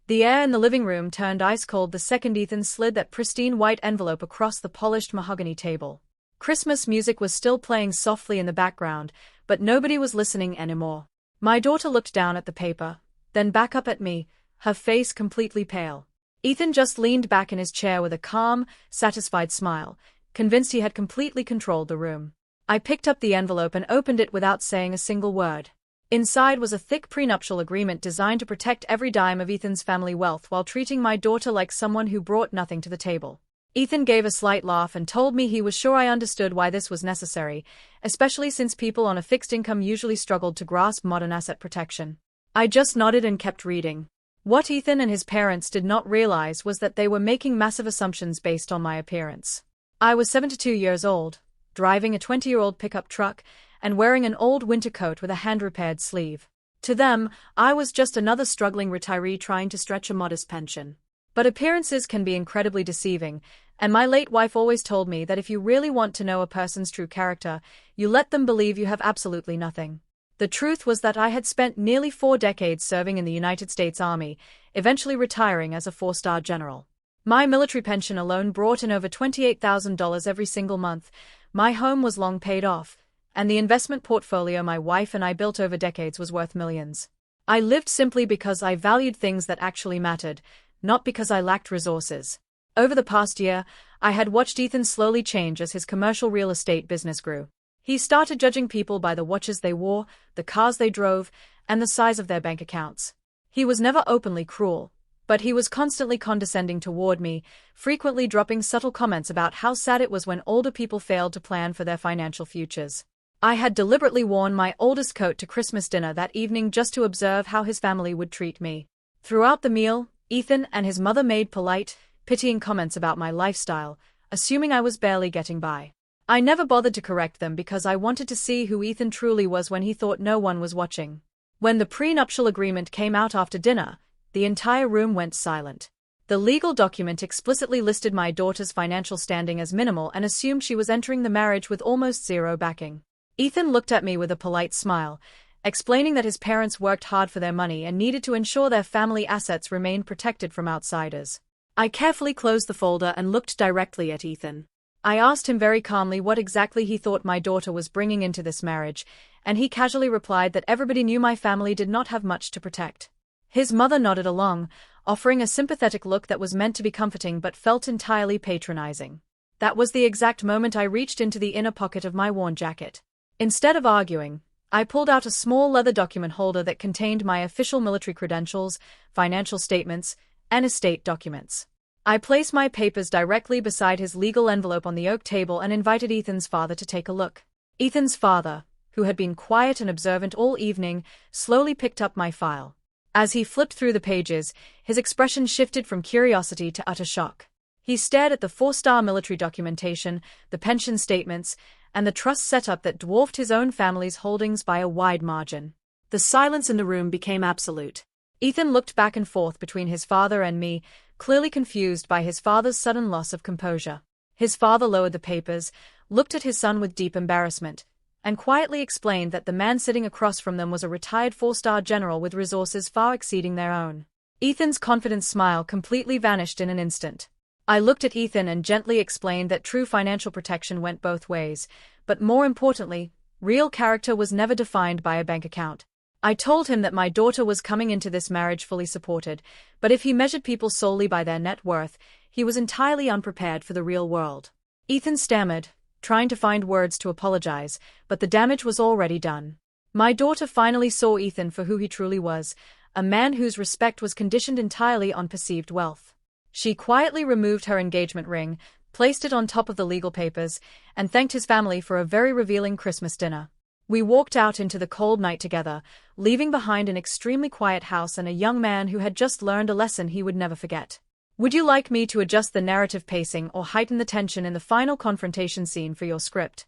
The air in the living room turned ice cold the second Ethan slid that pristine white envelope across the polished mahogany table. Christmas music was still playing softly in the background, but nobody was listening anymore. My daughter looked down at the paper, then back up at me, her face completely pale. Ethan just leaned back in his chair with a calm, satisfied smile, convinced he had completely controlled the room. I picked up the envelope and opened it without saying a single word. Inside was a thick prenuptial agreement designed to protect every dime of Ethan's family wealth while treating my daughter like someone who brought nothing to the table. Ethan gave a slight laugh and told me he was sure I understood why this was necessary, especially since people on a fixed income usually struggled to grasp modern asset protection. I just nodded and kept reading. What Ethan and his parents did not realize was that they were making massive assumptions based on my appearance. I was 72 years old, driving a 20-year-old pickup truck, and wearing an old winter coat with a hand-repaired sleeve. To them, I was just another struggling retiree trying to stretch a modest pension. But appearances can be incredibly deceiving, and my late wife always told me that if you really want to know a person's true character, you let them believe you have absolutely nothing. The truth was that I had spent nearly 4 decades serving in the United States Army, eventually retiring as a 4-star general. My military pension alone brought in over $28,000 every single month, my home was long paid off, and the investment portfolio my wife and I built over decades was worth millions. I lived simply because I valued things that actually mattered, not because I lacked resources. Over the past year, I had watched Ethan slowly change as his commercial real estate business grew. He started judging people by the watches they wore, the cars they drove, and the size of their bank accounts. He was never openly cruel, but he was constantly condescending toward me, frequently dropping subtle comments about how sad it was when older people failed to plan for their financial futures. I had deliberately worn my oldest coat to Christmas dinner that evening just to observe how his family would treat me. Throughout the meal, Ethan and his mother made polite, pitying comments about my lifestyle, assuming I was barely getting by. I never bothered to correct them because I wanted to see who Ethan truly was when he thought no one was watching. When the prenuptial agreement came out after dinner, the entire room went silent. The legal document explicitly listed my daughter's financial standing as minimal and assumed she was entering the marriage with almost zero backing. Ethan looked at me with a polite smile, explaining that his parents worked hard for their money and needed to ensure their family assets remained protected from outsiders. I carefully closed the folder and looked directly at Ethan. I asked him very calmly what exactly he thought my daughter was bringing into this marriage, and he casually replied that everybody knew my family did not have much to protect. His mother nodded along, offering a sympathetic look that was meant to be comforting but felt entirely patronizing. That was the exact moment I reached into the inner pocket of my worn jacket. Instead of arguing, I pulled out a small leather document holder that contained my official military credentials, financial statements, and estate documents. I placed my papers directly beside his legal envelope on the oak table and invited Ethan's father to take a look. Ethan's father, who had been quiet and observant all evening, slowly picked up my file. As he flipped through the pages, his expression shifted from curiosity to utter shock. He stared at the 4-star military documentation, the pension statements, and the trust setup that dwarfed his own family's holdings by a wide margin. The silence in the room became absolute. Ethan looked back and forth between his father and me, clearly confused by his father's sudden loss of composure. His father lowered the papers, looked at his son with deep embarrassment, and quietly explained that the man sitting across from them was a retired 4-star general with resources far exceeding their own. Ethan's confident smile completely vanished in an instant. I looked at Ethan and gently explained that true financial protection went both ways, but more importantly, real character was never defined by a bank account. I told him that my daughter was coming into this marriage fully supported, but if he measured people solely by their net worth, he was entirely unprepared for the real world. Ethan stammered, trying to find words to apologize, but the damage was already done. My daughter finally saw Ethan for who he truly was, a man whose respect was conditioned entirely on perceived wealth. She quietly removed her engagement ring, placed it on top of the legal papers, and thanked his family for a very revealing Christmas dinner. We walked out into the cold night together, leaving behind an extremely quiet house and a young man who had just learned a lesson he would never forget. Would you like me to adjust the narrative pacing or heighten the tension in the final confrontation scene for your script?